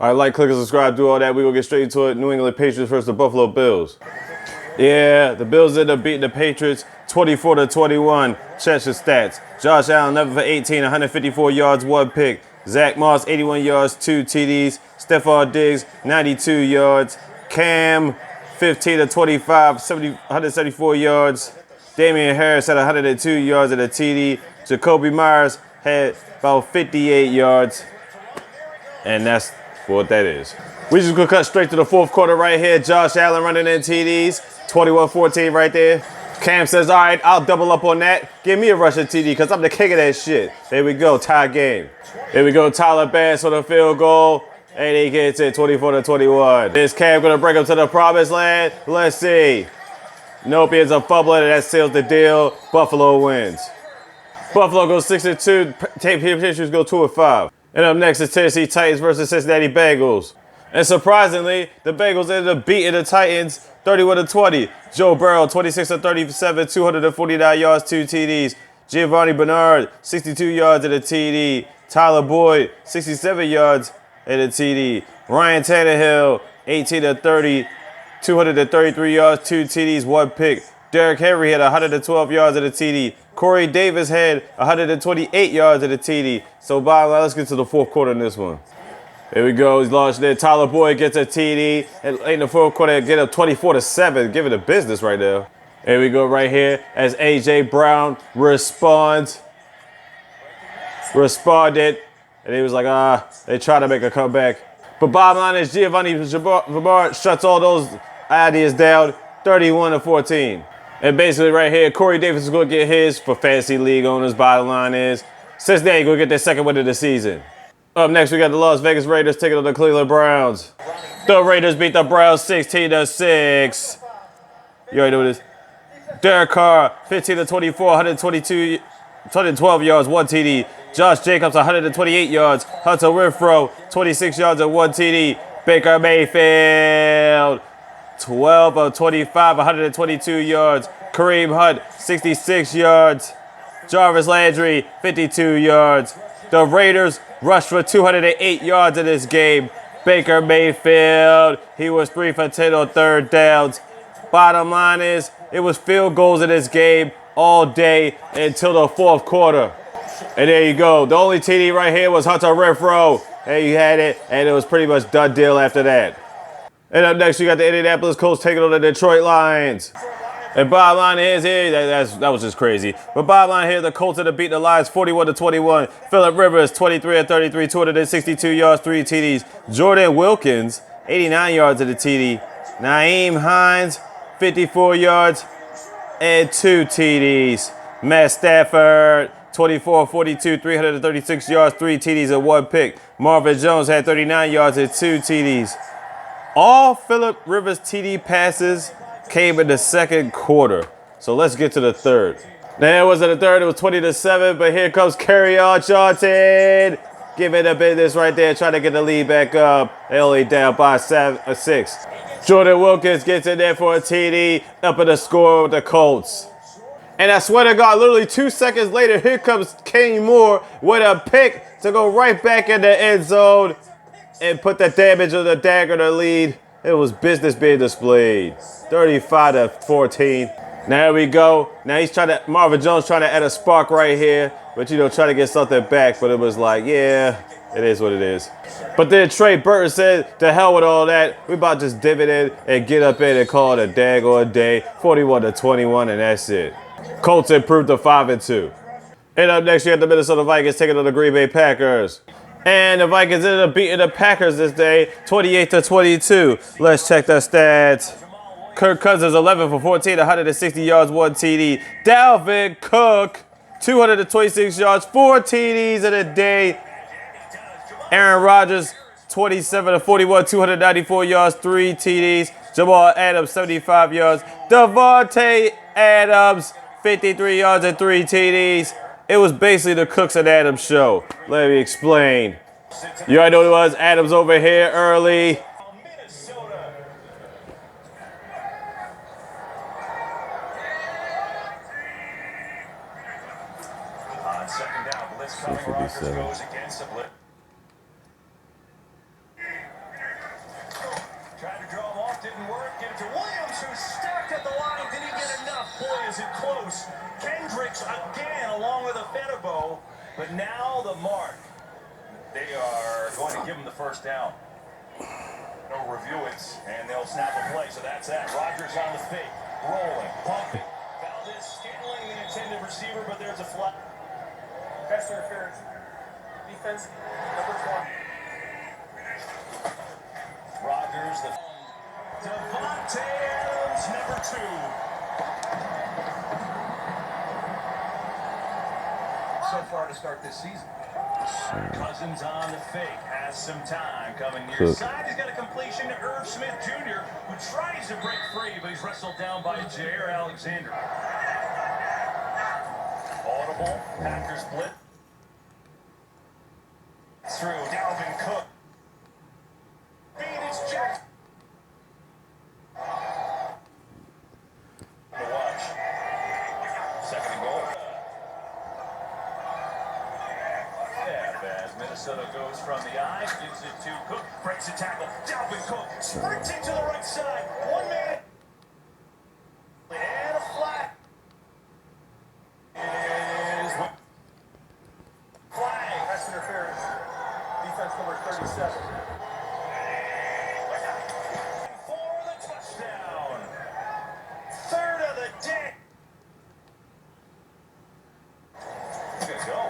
All right, like, click, and subscribe, do all that. We gonna get straight into it. New England Patriots versus the Buffalo Bills. Yeah, the Bills ended up beating the Patriots 24-21. Check the stats. Josh Allen, 11 for 18, 154 yards, 1 pick. Zach Moss, 81 yards, 2 TDs. Stephon Diggs, 92 yards. Cam, 15 of 25, 174 yards. Damian Harris had 102 yards and a TD. Jacoby Myers had about 58 yards. And that's what that is. We just gonna cut straight to the fourth quarter right here. Josh Allen running in TDs. 21-14 right there. Cam says, all right, I'll double up on that. Give me a rushing TD because I'm the king of that shit. There we go, tie game. Here we go, Tyler Bass on the field goal. And he gets it 24-21. Is Cam gonna bring him to the promised land? Let's see. Nope, he ends up fumbling and that seals the deal. Buffalo wins. Buffalo goes 6-2. Patriots go 2-5. And up next is Tennessee Titans versus Cincinnati Bengals. And surprisingly, the Bengals ended up beating the Titans 31-20. Joe Burrow, 26 of 37, 249 yards, 2 TDs. Giovanni Bernard, 62 yards and a TD. Tyler Boyd, 67 yards and a TD. Ryan Tannehill, 18 of 30, 233 yards, 2 TDs, 1 pick. Derrick Henry had 112 yards and a TD. Corey Davis had 128 yards and a TD. So, bottom line, let's get to the fourth quarter in this one. Here we go. He's launched there. Tyler Boyd gets a TD. And in the fourth quarter, get up 24-7. Give it a business right there. Here we go right here as A.J. Brown responded. And he was like, they try to make a comeback. But bottom line is Giovanni Bernard shuts all those ideas down 31-14. And basically right here, Corey Davis is going to get his for fantasy league owners. Bottom line is Cincinnati going to get their second win of the season. Up next, we got the Las Vegas Raiders taking on the Cleveland Browns. The Raiders beat the Browns 16-6. You already know this. Derek Carr, 15-24, 112 yards, 1 TD. Josh Jacobs, 128 yards. Hunter Renfrow, 26 yards and 1 TD. Baker Mayfield, 12 of 25, 122 yards. Kareem Hunt, 66 yards. Jarvis Landry, 52 yards. The Raiders rushed for 208 yards in this game. Baker Mayfield, he was 3 for 10 on third downs. Bottom line is, it was field goals in this game all day until the fourth quarter. And there you go. The only TD right here was Hunter Renfrow. There you had it, and it was pretty much done deal after that. And up next, you got the Indianapolis Colts taking on the Detroit Lions. And bottom line is here, that was just crazy. But bottom line here, the Colts ended up beating the Lions 41-21. Phillip Rivers, 23 of 33, 262 yards, 3 TDs. Jordan Wilkins, 89 yards at the TD. Nyheim Hines, 54 yards and 2 TDs. Matt Stafford, 24-42, 336 yards, 3 TDs and 1 pick. Marvin Jones had 39 yards and 2 TDs. All Phillip Rivers TD passes came in the second quarter. So let's get to the third. Now it wasn't the third, it was 20-7, but here comes Kerryon Johnson. Giving the business right there, trying to get the lead back up. They only down by 6. Jordan Wilkins gets in there for a TD, up in the score with the Colts. And I swear to God, literally 2 seconds later, here comes Kenny Moore with a pick to go right back in the end zone and put the damage of the dagger to lead. It was business being displayed. 35-14. Now here we go. Now Marvin Jones trying to add a spark right here, but trying to get something back. But it was like, yeah, it is what it is. But then Trey Burton said, to hell with all that. We about to just divot in and get up in and call it a daggone day. 41-21, and that's it. Colts improved to 5-2. And up next, you have the Minnesota Vikings taking on the Green Bay Packers. And the Vikings ended up beating the Packers this day, 28-22. Let's check the stats. Kirk Cousins, 11 for 14, 160 yards, 1 TD. Dalvin Cook, 226 yards, 4 TDs in a day. Aaron Rodgers, 27 of 41, 294 yards, 3 TDs. Jamal Adams, 75 yards. Devontae Adams, 53 yards and 3 TDs. It was basically the Cooks and Adams show. Let me explain. You already know what it was. Adams over here early. it close. Kendricks again along with a Fedibo, but now the mark. They are going to give him the first down. They'll review it, and they'll snap a play, so that's that. Rodgers on the fake, rolling, pumping. Valdez scaling the intended receiver, but there's a flag. Pass interference. Defense, number 20. Rodgers, the Devontae Adams, number 2. So far to start this season. Cousins on the fake, has some time coming near side. He's got a completion to Irv Smith Jr., who tries to break free, but he's wrestled down by Jair Alexander. Audible, Packers split. Through Dalvin Cook. Beat is Jack. Watch. Second and goal. As Minnesota goes from the eye, gives it to Cook, breaks a tackle. Dalvin Cook sprinting to the right side. One man. And a flag. Is flag. Pass interference. Defense number 37. For the touchdown. Third of the day. Good go.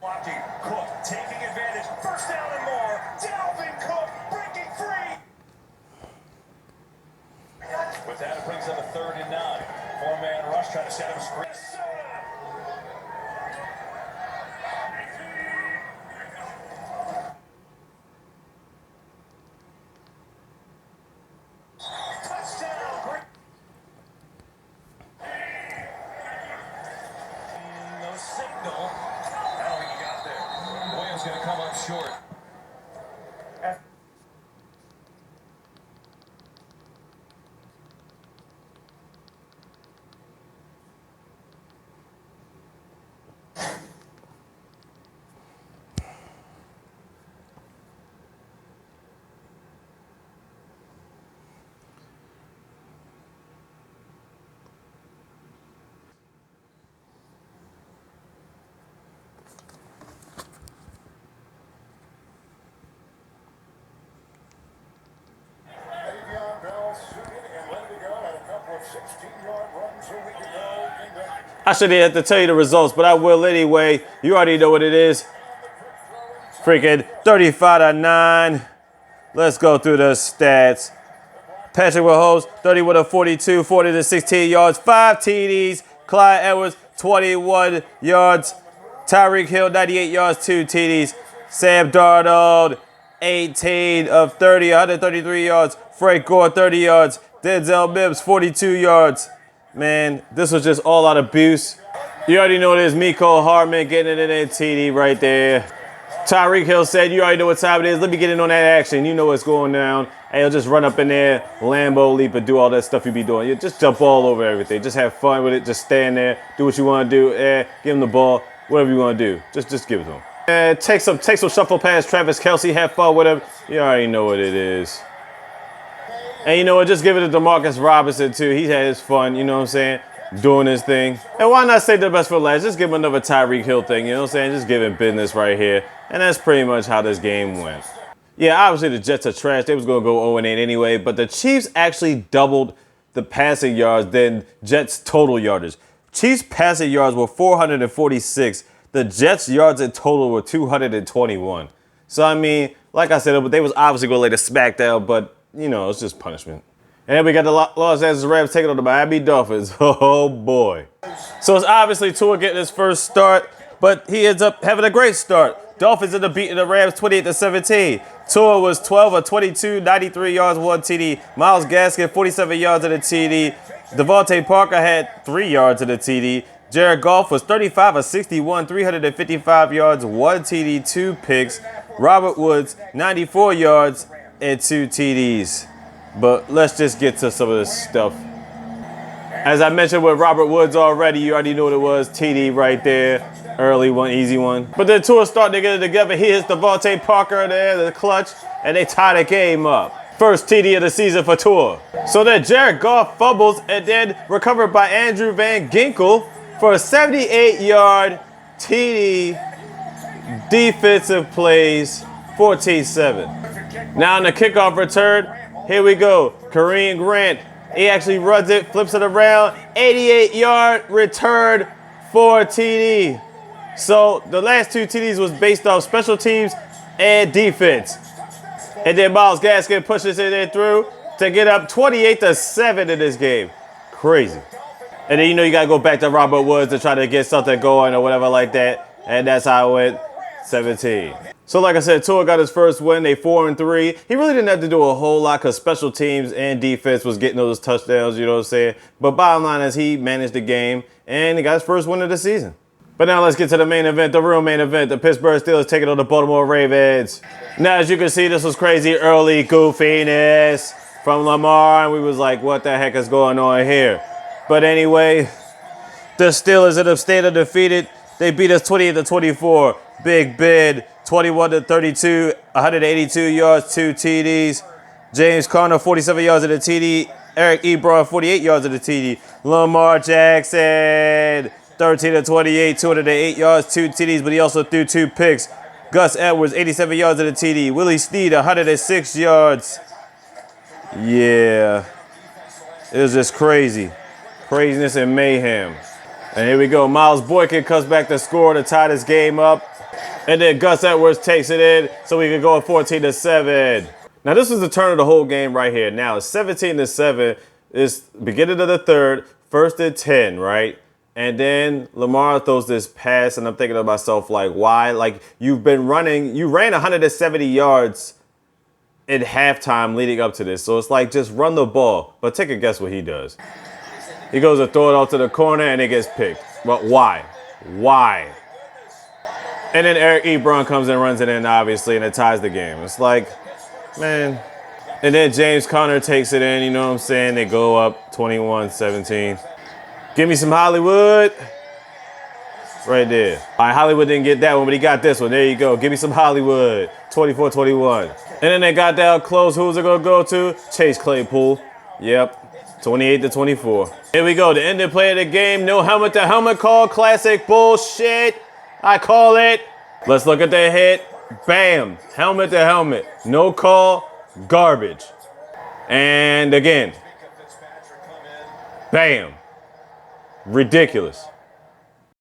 Blocking, Cook taking advantage. First down and more. Dalvin Cook breaking free. With that, it brings up a 3rd and 9. 4-man rush trying to set him screen. Touchdown. No signal. I don't think he got there. Williams going to come up short. I shouldn't have to tell you the results, but I will anyway. You already know what it is. Freaking 35-9. Let's go through the stats. Patrick Mahomes, 31 of 42, 40 to 16 yards, 5 TDs. Clyde Edwards, 21 yards. Tyreek Hill, 98 yards, 2 TDs. Sam Darnold, 18 of 30, 133 yards. Frank Gore, 30 yards. Denzel Mims, 42 yards. Man, this was just all out abuse. You already know this. Mecole Hardman getting it in that TD right there. Tyreek Hill said, you already know what time it is. Let me get in on that action. You know what's going down. Hey, you'll just run up in there, Lambo leap, and do all that stuff you be doing. You just jump all over everything. Just have fun with it. Just stand there. Do what you want to do. Give him the ball. Whatever you want to do. Just give it to him. Take some shuffle past Travis Kelce. Have fun with him. You already know what it is. And you know what? Just give it to Demarcus Robinson, too. He had his fun, you know what I'm saying? Doing his thing. And why not save the best for last? Just give him another Tyreek Hill thing, you know what I'm saying? Just give him business right here. And that's pretty much how this game went. Yeah, obviously the Jets are trash. They was going to go 0-8 anyway. But the Chiefs actually doubled the passing yards than Jets' total yardage. Chiefs' passing yards were 446. The Jets' yards in total were 221. So, I mean, like I said, they was obviously going to lay the smack down, but you know, it's just punishment. And then we got the Los Angeles Rams taking on the Miami Dolphins. Oh, boy. So it's obviously Tua getting his first start, but he ends up having a great start. Dolphins end up beating the Rams 28-17. Tua was 12 of 22, 93 yards, 1 TD. Myles Gaskin, 47 yards in the TD. Devontae Parker had 3 yards in the TD. Jared Goff was 35 of 61, 355 yards, 1 TD, 2 picks. Robert Woods, 94 yards and 2 TDs. But let's just get to some of this stuff. As I mentioned with Robert Woods already, you already knew what it was. TD right there. Early one, easy one. But then Tua starting to get it together. He hits Devontae Parker there, the clutch, and they tie the game up. First TD of the season for Tua. So then Jared Goff fumbles and then recovered by Andrew Van Ginkel for a 78-yard TD. Defensive plays, 14-7. Now in the kickoff return, here we go. Kareem Grant, he actually runs it, flips it around, 88-yard return for TD. So the last two TDs was based off special teams and defense. And then Myles Gaskin pushes it in through to get up 28-7 in this game. Crazy. And then you got to go back to Robert Woods to try to get something going or whatever like that. And that's how it went, 17. So like I said, Tua got his first win. They 4-3. He really didn't have to do a whole lot because special teams and defense was getting those touchdowns, you know what I'm saying? But bottom line is he managed the game and he got his first win of the season. But now let's get to the main event, the real main event. The Pittsburgh Steelers taking on the Baltimore Ravens. Now, as you can see, this was crazy early goofiness from Lamar. And we was like, what the heck is going on here? But anyway, the Steelers ended up staying undefeated. They beat us 28-24. Big Ben, 21-32, 182 yards, 2 TDs. James Conner, 47 yards of the TD. Eric Ebron, 48 yards of the TD. Lamar Jackson, 13-28, 208 yards, 2 TDs, but he also threw 2 picks. Gus Edwards, 87 yards of the TD. Willie Snead, 106 yards. Yeah. It was just crazy. Craziness and mayhem. And here we go. Miles Boykin comes back to score to tie this game up. And then Gus Edwards takes it in so we can go at 14-7. Now, this is the turn of the whole game right here. Now, it's 17-7. It's beginning of the third, 1st and 10, right? And then Lamar throws this pass, and I'm thinking to myself, like, why? Like, you've been running. You ran 170 yards in halftime leading up to this. So it's like, just run the ball. But take a guess what he does. He goes to throw it out to the corner, and it gets picked. But why? Why? And then Eric Ebron comes and runs it in, obviously, and it ties the game. It's like, man. And then James Conner takes it in, you know what I'm saying? They go up 21-17. Give me some Hollywood. Right there. All right, Hollywood didn't get that one, but he got this one. There you go. Give me some Hollywood. 24-21. And then they got down close. Who's it going to go to? Chase Claypool. Yep. 28-24. Here we go. The ending play of the game. No helmet-to-helmet call. Classic bullshit. I call it. Let's look at the hit. Bam. Helmet-to-helmet. No call. Garbage. And again. Bam. Ridiculous.